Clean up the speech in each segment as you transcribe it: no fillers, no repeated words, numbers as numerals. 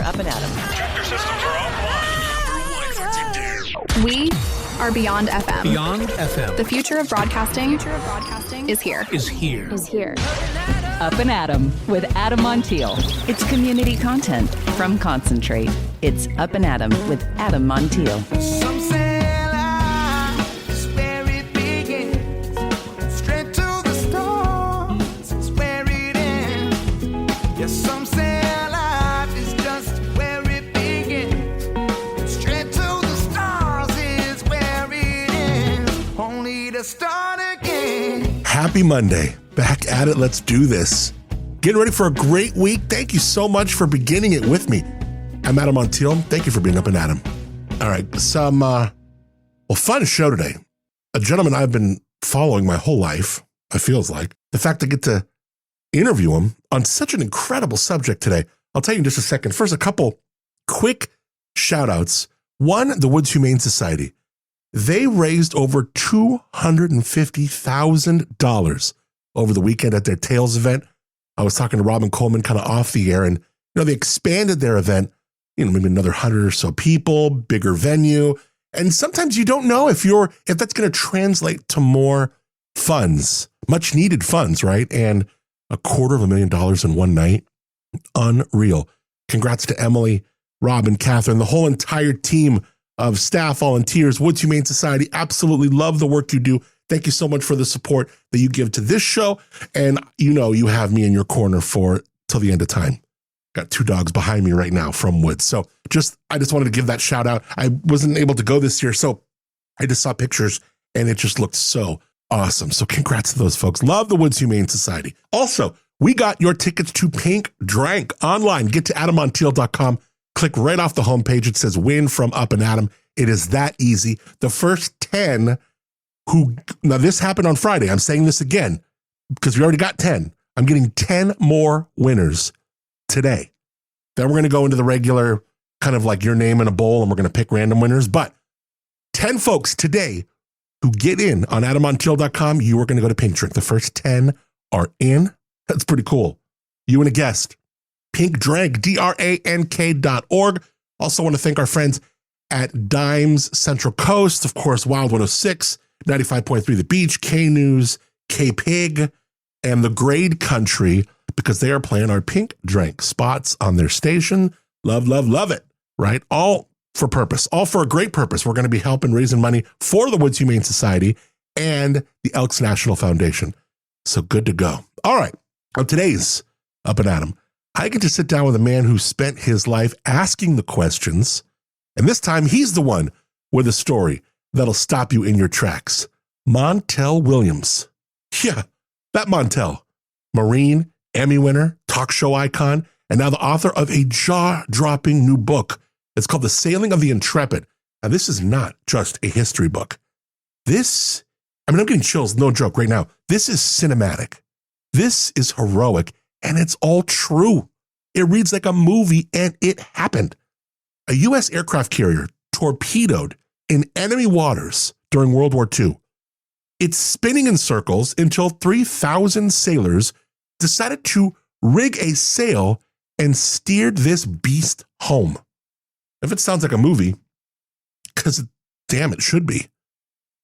Up+Adam. Tractor systems are offline. We are Beyond FM. Beyond FM. The future of broadcasting is here. Up+Adam with Adam Montiel. It's community content from Concentrate. It's Up+Adam with Adam Montiel. Some say life is where it begins. Straight to the stars is where it ends. Yes, some say life is just where it begins. Straight to the stars is where it ends. Only to start again. Happy Monday. Back at it. Let's do this. Getting ready for a great week. Thank you so much for beginning it with me. I'm Adam Montiel. Thank you for being Up+Adam. All right, some fun show today. A gentleman I've been following my whole life, it feels like. The fact I get to interview him on such an incredible subject today. I'll tell you in just a second. First, a couple quick shout outs. One, the Woods Humane Society. They raised over $250,000 over the weekend at their Tails event. I was talking to Robin Coleman kind of off the air, and they expanded their event, maybe another 100 or so people, bigger venue. And sometimes you don't know if that's going to translate to more funds, much needed funds, right? And $250,000 in one night. Unreal. Congrats to Emily, Robin, Catherine, the whole entire team of staff, volunteers, Woods Humane Society. Absolutely love the work you do. Thank you so much for the support that you give to this show. And you have me in your corner for till the end of time. Got 2 dogs behind me right now from Woods. So I just wanted to give that shout out. I wasn't able to go this year, so I just saw pictures and it just looked so awesome. So congrats to those folks. Love the Woods Humane Society. Also, we got your tickets to Pink Drank online. Get to adammontiel.com. Click right off the homepage. It says win from Up+Adam. It is that easy. The first 10 now this happened on Friday. I'm saying this again because we already got 10. I'm getting 10 more winners today. Then we're going to go into the regular kind of like your name in a bowl and we're going to pick random winners. But 10 folks today who get in on adammontiel.com, you are going to go to Pink Drink. The first 10 are in. That's pretty cool. You and a guest. Pink Drank, DRANK.org. Also want to thank our friends at Dimes Central Coast. Of course, Wild 106. 95.3 The Beach, K-News, K-Pig, and the Grade Country, because they are playing our Pink Drink spots on their station. Love, love, love it, right? All for purpose, all for a great purpose. We're going to be helping raising money for the Woods Humane Society and the Elks National Foundation. So good to go. All right, on today's Up+Adam, I get to sit down with a man who spent his life asking the questions, and this time he's the one with a story that'll stop you in your tracks. Montel Williams. Yeah, that Montel. Marine, Emmy winner, talk show icon, and now the author of a jaw-dropping new book. It's called The Sailing of the Intrepid. Now, this is not just a history book. I'm getting chills, no joke right now. This is cinematic. This is heroic, and it's all true. It reads like a movie, and it happened. A U.S. aircraft carrier torpedoed in enemy waters during World War II. It's spinning in circles until 3,000 sailors decided to rig a sail and steered this beast home. If it sounds like a movie, because damn, it should be.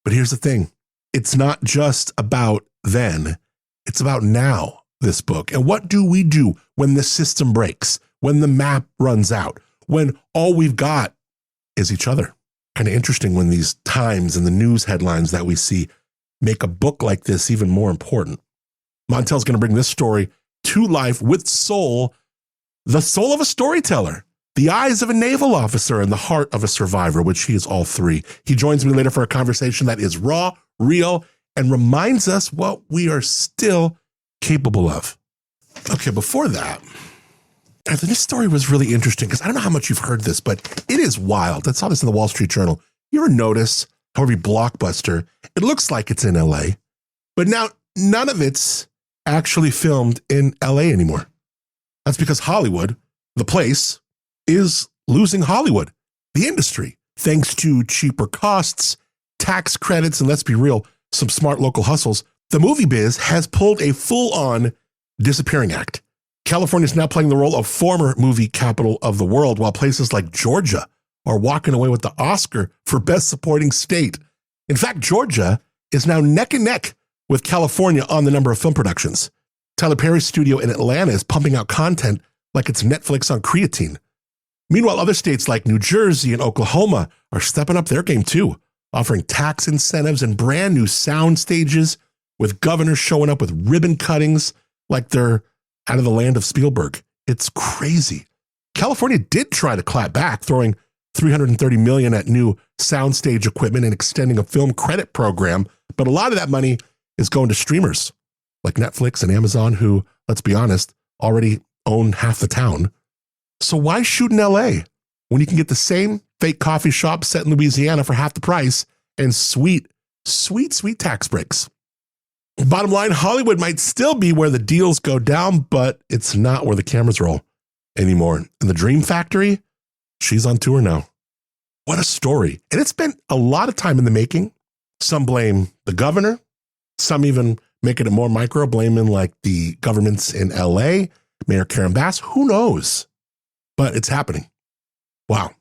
But here's the thing. It's not just about then. It's about now, this book. And what do we do when the system breaks, when the map runs out, when all we've got is each other? Kind of interesting when these times and the news headlines that we see make a book like this even more important. Montel's going to bring this story to life with soul, the soul of a storyteller, the eyes of a naval officer, and the heart of a survivor, which he is all three. He joins me later for a conversation that is raw, real, and reminds us what we are still capable of. Okay, before that, I think this story was really interesting because I don't know how much you've heard this, but it is wild. I saw this in the Wall Street Journal. You ever notice how every blockbuster, it looks like it's in LA, but now none of it's actually filmed in LA anymore. That's because Hollywood, the place, is losing Hollywood, the industry, thanks to cheaper costs, tax credits, and let's be real, some smart local hustles. The movie biz has pulled a full-on disappearing act. California is now playing the role of former movie capital of the world, while places like Georgia are walking away with the Oscar for Best Supporting State. In fact, Georgia is now neck and neck with California on the number of film productions. Tyler Perry's studio in Atlanta is pumping out content like it's Netflix on creatine. Meanwhile, other states like New Jersey and Oklahoma are stepping up their game too, offering tax incentives and brand new sound stages, with governors showing up with ribbon cuttings like they're out of the land of Spielberg. It's crazy. California did try to clap back, throwing $330 million at new soundstage equipment and extending a film credit program, but a lot of that money is going to streamers like Netflix and Amazon, who, let's be honest, already own half the town. So why shoot in LA when you can get the same fake coffee shop set in Louisiana for half the price and sweet tax breaks? Bottom line, Hollywood might still be where the deals go down, but it's not where the cameras roll anymore. And the Dream Factory, she's on tour now. What a story. And it's been a lot of time in the making. Some blame the governor. Some even making it more micro, blaming like the governments in LA, Mayor Karen Bass. Who knows? But it's happening. Wow.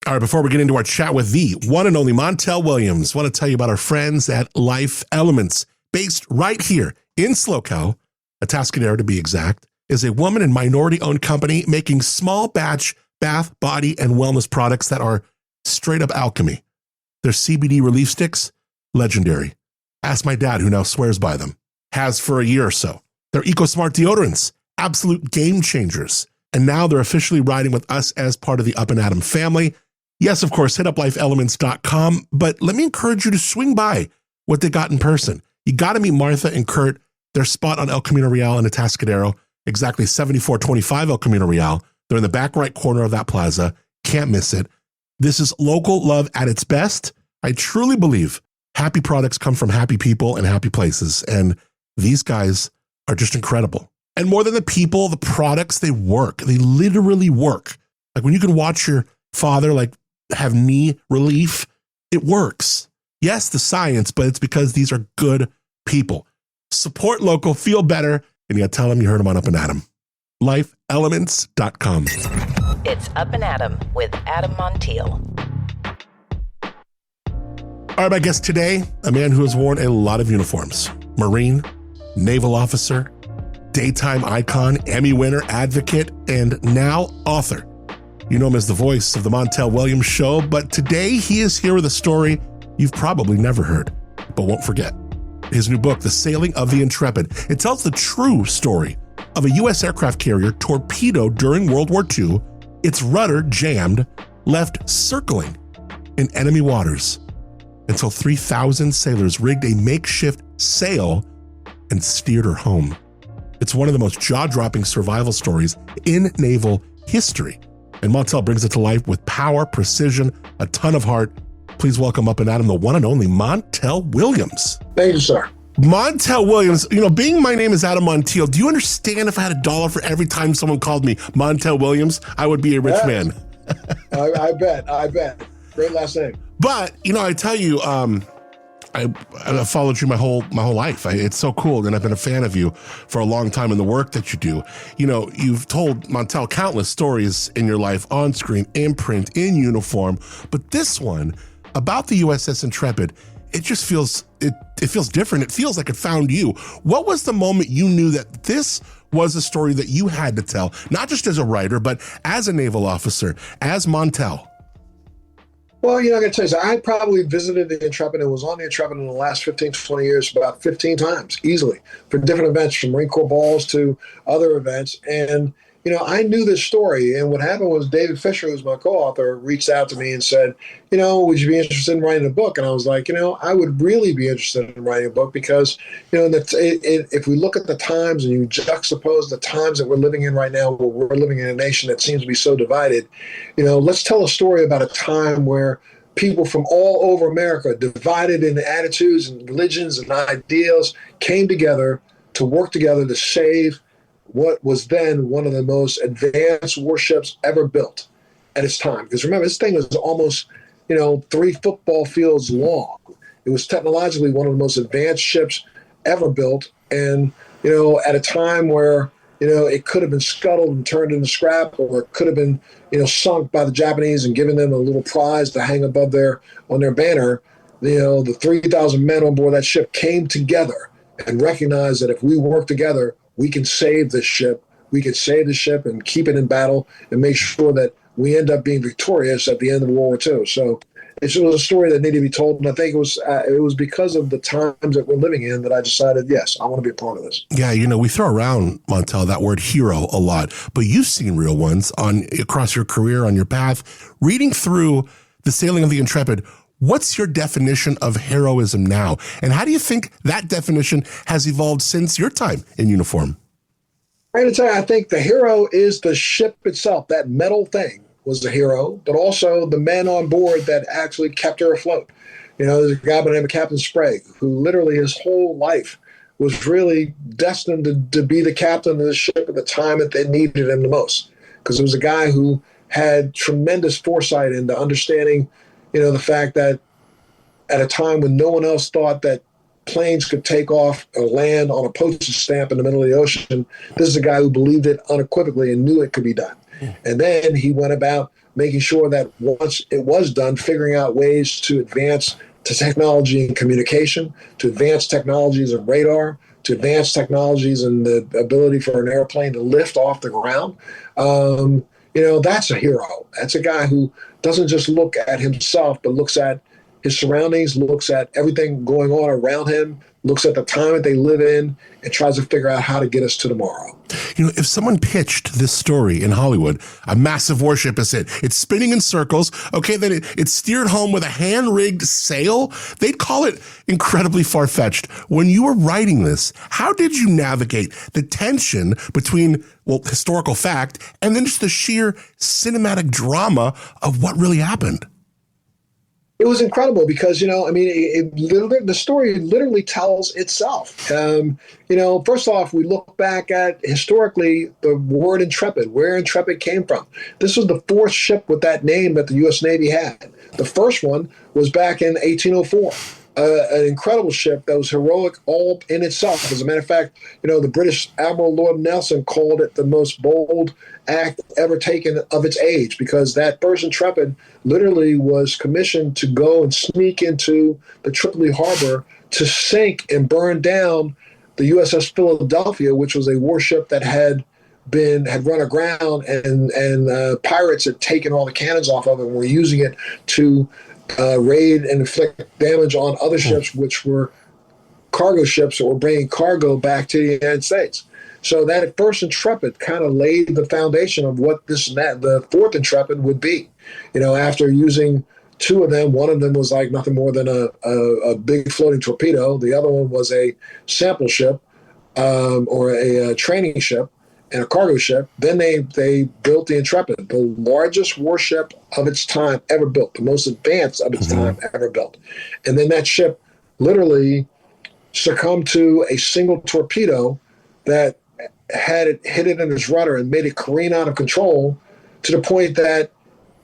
All right, before we get into our chat with the one and only Montel Williams, I want to tell you about our friends at Life Elements. Based right here in SoCal, Atascadero to be exact, is a woman and minority-owned company making small batch bath, body, and wellness products that are straight up alchemy. Their CBD relief sticks, legendary. Ask my dad, who now swears by them. Has for a year or so. Their EcoSmart deodorants, absolute game changers. And now they're officially riding with us as part of the Up and Adam family. Yes, of course, hit up lifeelements.com, but let me encourage you to swing by what they got in person. You got to meet Martha and Kurt. Their spot on El Camino Real in Atascadero, exactly 7425 El Camino Real. They're in the back right corner of that plaza. Can't miss it. This is local love at its best. I truly believe happy products come from happy people and happy places. And these guys are just incredible. And more than the people, the products, they work. They literally work. Like when you can watch your father like have knee relief, it works. Yes, the science, but it's because these are good people. Support local, feel better, and you got to tell them you heard them on Up and Adam. LifeElements.com. It's Up and Adam with Adam Montiel. All right, my guest today, a man who has worn a lot of uniforms. Marine, naval officer, daytime icon, Emmy winner, advocate, and now author. You know him as the voice of the Montel Williams Show, but today he is here with a story you've probably never heard, but won't forget. His new book, The Sailing of the Intrepid. It tells the true story of a U.S. aircraft carrier torpedoed during World War II, its rudder jammed, left circling in enemy waters until 3,000 sailors rigged a makeshift sail and steered her home. It's one of the most jaw-dropping survival stories in naval history. And Montel brings it to life with power, precision, a ton of heart. Please welcome Up and Adam, the one and only Montel Williams. Thank you, sir. Montel Williams, being my name is Adam Montiel, do you understand if I had $1 for every time someone called me Montel Williams, I would be a rich man? I bet. Great last name. But, I tell you, I followed you my whole life. It's so cool, and I've been a fan of you for a long time in the work that you do. You've told Montel countless stories in your life, on screen, in print, in uniform, but this one about the USS Intrepid, it just feels it feels different. It feels like it found you. What was the moment you knew that this was a story that you had to tell, not just as a writer, but as a naval officer, as Montel? Well, I got to tell you, I probably visited the Intrepid and was on the Intrepid in the last 15, 20 years about 15 times, easily, for different events, from Marine Corps balls to other events. And, I knew this story. And what happened was David Fisher, who's my co-author, reached out to me and said, would you be interested in writing a book? And I was like, I would really be interested in writing a book because, if we look at the times and you juxtapose the times that we're living in right now, where we're living in a nation that seems to be so divided, let's tell a story about a time where people from all over America, divided in attitudes and religions and ideals, came together to work together to save what was then one of the most advanced warships ever built at its time. Because remember, this thing was almost, 3 football fields long. It was technologically one of the most advanced ships ever built. And, at a time where, it could have been scuttled and turned into scrap, or it could have been, sunk by the Japanese and given them a little prize to hang above on their banner. The 3,000 men on board that ship came together and recognized that if we work together, we can save this ship. We can save the ship and keep it in battle and make sure that we end up being victorious at the end of World War II. So it was a story that needed to be told, and I think it was because of the times that we're living in that I decided, yes, I want to be a part of this. Yeah, we throw around, Montel, that word hero a lot, but you've seen real ones across your career, on your path. Reading through the sailing of the Intrepid, what's your definition of heroism now? And how do you think that definition has evolved since your time in uniform? I'm going to tell you, I think the hero is the ship itself. That metal thing was the hero, but also the men on board that actually kept her afloat. There's a guy by the name of Captain Sprague, who literally his whole life was really destined to be the captain of the ship at the time that they needed him the most. Because it was a guy who had tremendous foresight into understanding the fact that at a time when no one else thought that planes could take off or land on a postage stamp in the middle of the ocean, this is a guy who believed it unequivocally and knew it could be done. And then he went about making sure that once it was done, figuring out ways to advance to technology and communication, to advance technologies of radar, to advance technologies and the ability for an airplane to lift off the ground. That's a hero. That's a guy who doesn't just look at himself, but looks at his surroundings, looks at everything going on around him, looks at the time that they live in, and tries to figure out how to get us to tomorrow. If someone pitched this story in Hollywood, a massive warship is hit, it's spinning in circles, okay, then it's steered home with a hand-rigged sail, they'd call it incredibly far-fetched. When you were writing this, how did you navigate the tension between, historical fact, and then just the sheer cinematic drama of what really happened? It was incredible because, the story literally tells itself. First off, we look back at historically the word Intrepid, where Intrepid came from. This was the fourth ship with that name that the U.S. Navy had. The first one was back in 1804. An incredible ship that was heroic all in itself. As a matter of fact, the British Admiral Lord Nelson called it the most bold act ever taken of its age, because that first Intrepid literally was commissioned to go and sneak into the Tripoli harbor to sink and burn down the USS Philadelphia, which was a warship that had run aground, and pirates had taken all the cannons off of it and were using it to raid and inflict damage on other ships, which were cargo ships that were bringing cargo back to the United States. So that first Intrepid kind of laid the foundation of what the fourth Intrepid would be. After using two of them, one of them was like nothing more than a big floating torpedo. The other one was a sample ship or a training ship and a cargo ship. Then they built the Intrepid, the largest warship of its time ever built, the most advanced of its time ever built. And then that ship literally succumbed to a single torpedo that had it hit it in its rudder and made it careen out of control, to the point that,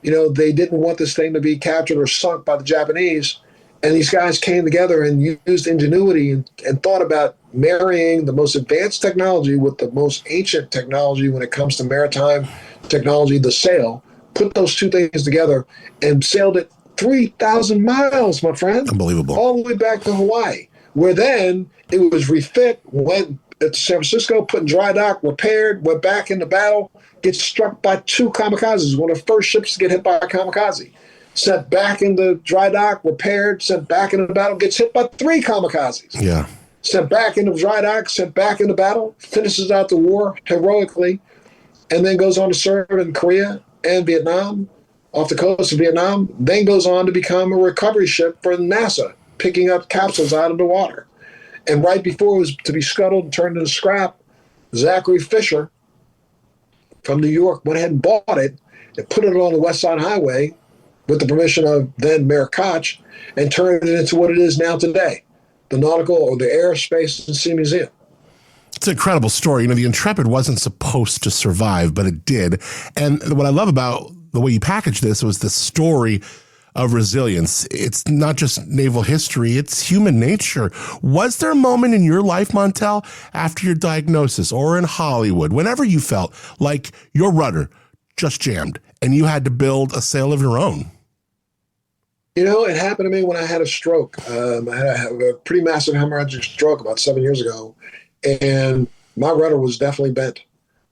they didn't want this thing to be captured or sunk by the Japanese. And these guys came together and used ingenuity and thought about marrying the most advanced technology with the most ancient technology when it comes to maritime technology, the sail, put those two things together and sailed it 3,000 miles, my friend. Unbelievable. All the way back to Hawaii, where then it was refit, went to San Francisco, put in dry dock, repaired, went back into battle, gets struck by two kamikazes, one of the first ships to get hit by a kamikaze. Sent back into dry dock, repaired, sent back into battle, gets hit by three kamikazes. Yeah. Sent back into dry dock, sent back into battle, finishes out the war heroically, and then goes on to serve in Korea and Vietnam, off the coast of Vietnam, then goes on to become a recovery ship for NASA, picking up capsules out of the water. And right before it was to be scuttled and turned into scrap, Zachary Fisher from New York went ahead and bought it and put it on the West Side Highway with the permission of then Mayor Koch, and turned it into what it is now today, the Nautical or the Air, Space, and Sea Museum. It's an incredible story. The Intrepid wasn't supposed to survive, but it did. And what I love about the way you packaged this was the story of resilience. It's not just naval history, it's human nature. Was there a moment in your life, Montel, after your diagnosis or in Hollywood, whenever you felt like your rudder just jammed and you had to build a sail of your own? You know, it happened to me when I had a stroke. I had a pretty massive hemorrhagic stroke about 7 years ago, and my rudder was definitely bent.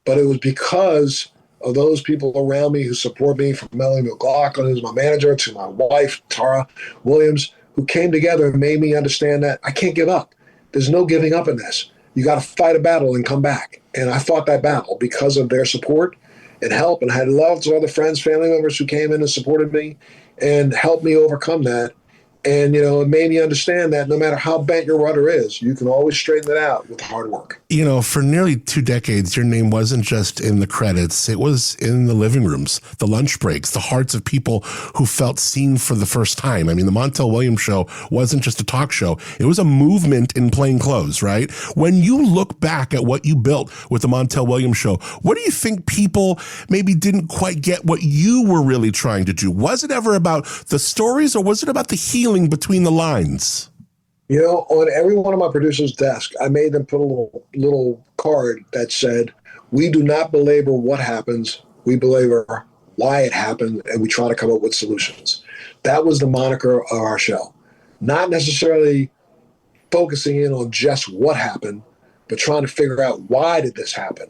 But it was because of those people around me who support me, from Melanie McLaughlin, who's my manager, to my wife, Tara Williams, who came together and made me understand that I can't give up. There's no giving up in this. You got to fight a battle and come back. And I fought that battle because of their support and help. And I had lots of other friends, family members who came in and supported me and helped me overcome that. And, you know, it made me understand that no matter how bent your rudder is, you can always straighten it out with hard work. You know, for nearly 2 decades, your name wasn't just in the credits. It was in the living rooms, the lunch breaks, the hearts of people who felt seen for the first time. I mean, the Montel Williams show wasn't just a talk show. It was a movement in plain clothes, right? When you look back at what you built with the Montel Williams show, what do you think people maybe didn't quite get what you were really trying to do? Was it ever about the stories, or was it about the healing between the lines? You know, on every one of my producers' desk, I made them put a little card that said, "We do not belabor what happens, we belabor why it happened, and we try to come up with solutions." That was the moniker of our show. Not necessarily focusing in on just what happened, but trying to figure out why did this happen.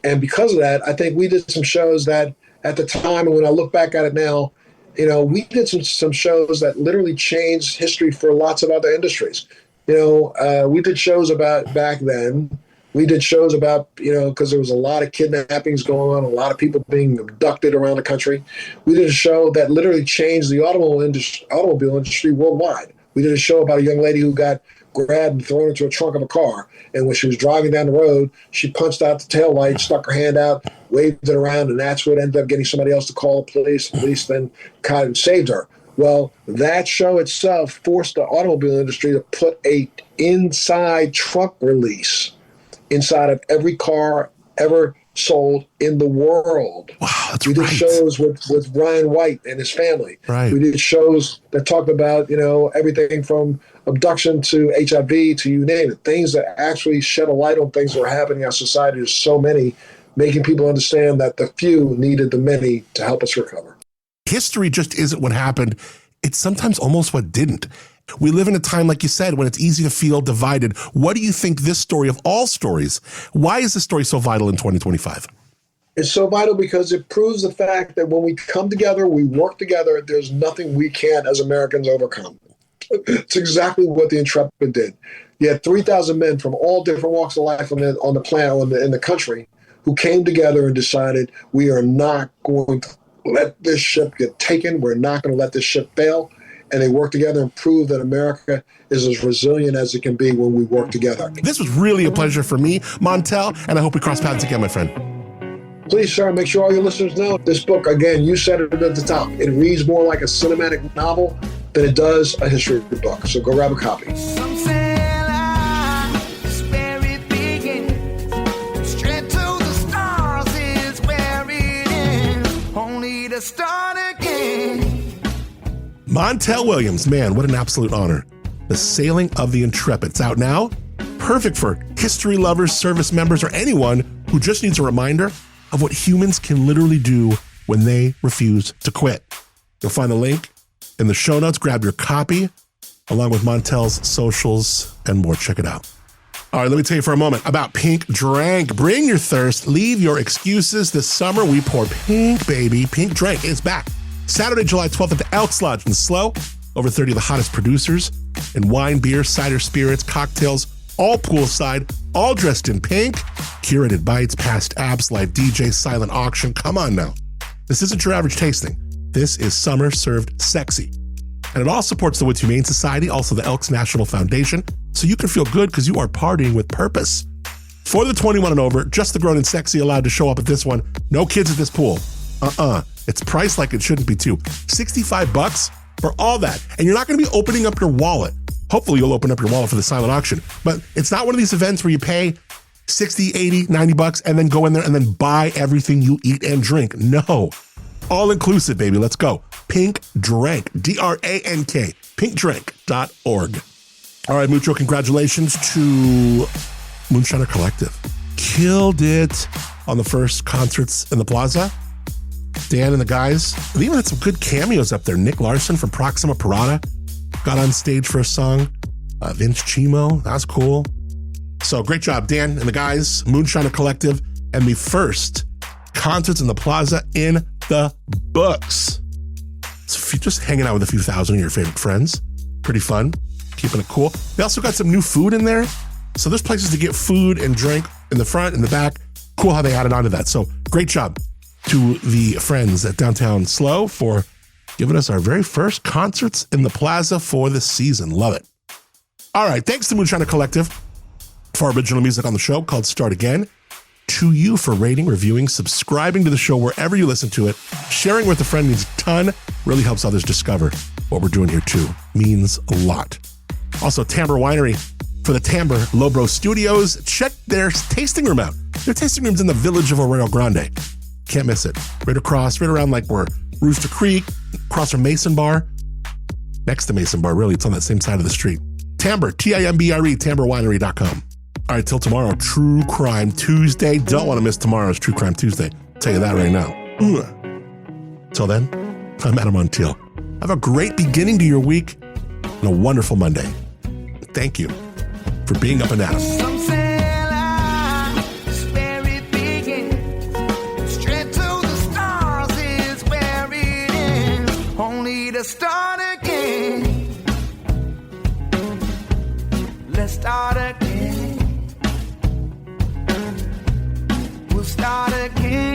And because of that, I think we did some shows that at the time, and when I look back at it now, you know, we did some shows that literally changed history for lots of other industries. You know, we did shows about back then. We did shows about, you know, because there was a lot of kidnappings going on, a lot of people being abducted around the country. We did a show that literally changed the automobile industry worldwide. We did a show about a young lady who got grabbed and thrown into a trunk of a car. And when she was driving down the road, she punched out the tail light, stuck her hand out, waved it around, and that's what ended up getting somebody else to call the police. The police then caught and saved her. Well, that show itself forced the automobile industry to put a inside trunk release inside of every car ever sold in the world. Wow, that's we did right. shows with Ryan White and his family. Right. We did shows that talked about, you know, everything from abduction to HIV to you name it. Things that actually shed a light on things that were happening in our society. There's so many, making people understand that the few needed the many to help us recover. History just isn't what happened. It's sometimes almost what didn't. We live in a time, like you said, when it's easy to feel divided. What do you think this story of all stories, why is this story so vital in 2025? It's so vital because it proves the fact that when we come together, we work together, there's nothing we can't as Americans overcome. It's exactly what the Intrepid did. You had 3,000 men from all different walks of life on the planet, in the country, who came together and decided, we are not going to let this ship get taken. We're not going to let this ship fail. And they work together and prove that America is as resilient as it can be when we work together. This was really a pleasure for me, Montel, and I hope we cross paths again, my friend. Please, sir, make sure all your listeners know this book, again, you said it at the top. It reads more like a cinematic novel than it does a history book. So go grab a copy. Some say life is where it begins. Straight to the stars is where it ends. Only to start again. Montel Williams, man, what an absolute honor. The Sailing of the Intrepid. It's out now. Perfect for history lovers, service members, or anyone who just needs a reminder of what humans can literally do when they refuse to quit. You'll find the link in the show notes. Grab your copy along with Montel's socials and more. Check it out. All right, let me tell you for a moment about Pink Drank. Bring your thirst. Leave your excuses. This summer, we pour pink, baby. Pink Drank is back. Saturday, July 12th at the Elks Lodge in Slow. Over 30 of the hottest producers in wine, beer, cider, spirits, cocktails, all poolside, all dressed in pink. Curated bites, past apps, live DJ, silent auction. Come on now. This isn't your average tasting. This is summer served sexy. And it all supports the Woods Humane Society, also the Elks National Foundation, so you can feel good because you are partying with purpose. For the 21 and over, just the grown and sexy allowed to show up at this one. No kids at this pool. It's priced like it shouldn't be too. $65 for all that. And you're not going to be opening up your wallet. Hopefully you'll open up your wallet for the silent auction. But it's not one of these events where you pay 60, 80, 90 bucks and then go in there and then buy everything you eat and drink. No. All inclusive, baby. Let's go. Pink Drank, D-R-A-N-K, pinkdrank.org. All right, Mucho, congratulations to Moonshiner Collective. Killed it on the first concerts in the Plaza. Dan and the guys, they even had some good cameos up there. Nick Larson from Proxima Parada got on stage for a song. Vince Chimo, that was cool. So great job, Dan and the guys, Moonshiner Collective, and the first concerts in the Plaza in the books. So just hanging out with a few thousand of your favorite friends. Pretty fun, keeping it cool. They also got some new food in there. So there's places to get food and drink in the front and the back. Cool how they added on to that. So great job to the friends at Downtown Slow for giving us our very first concerts in the Plaza for the season. Love it. All right, thanks to Moonshiner Collective for original music on the show called Start Again. To you for rating, reviewing, subscribing to the show wherever you listen to it. Sharing with a friend means a ton. Really helps others discover what we're doing here too. Means a lot. Also, Timbre Winery for the Timbre Lobro Studios. Check their tasting room out. Their tasting room's in the village of Arroyo Grande. Can't miss it. Right around like where Rooster Creek, across from Mason Bar. Next to Mason Bar, really. It's on that same side of the street. Timbre, T-I-M-B-R-E, TimbreWinery.com. All right, till tomorrow, True Crime Tuesday. Don't want to miss tomorrow's True Crime Tuesday. I'll tell you that right now. Till then, I'm Adam Montiel. Have a great beginning to your week and a wonderful Monday. Thank you for being Up and Adam. Some say life's where it begins. Straight to the stars is where it ends. Only to start again. Let's start again. We'll start again.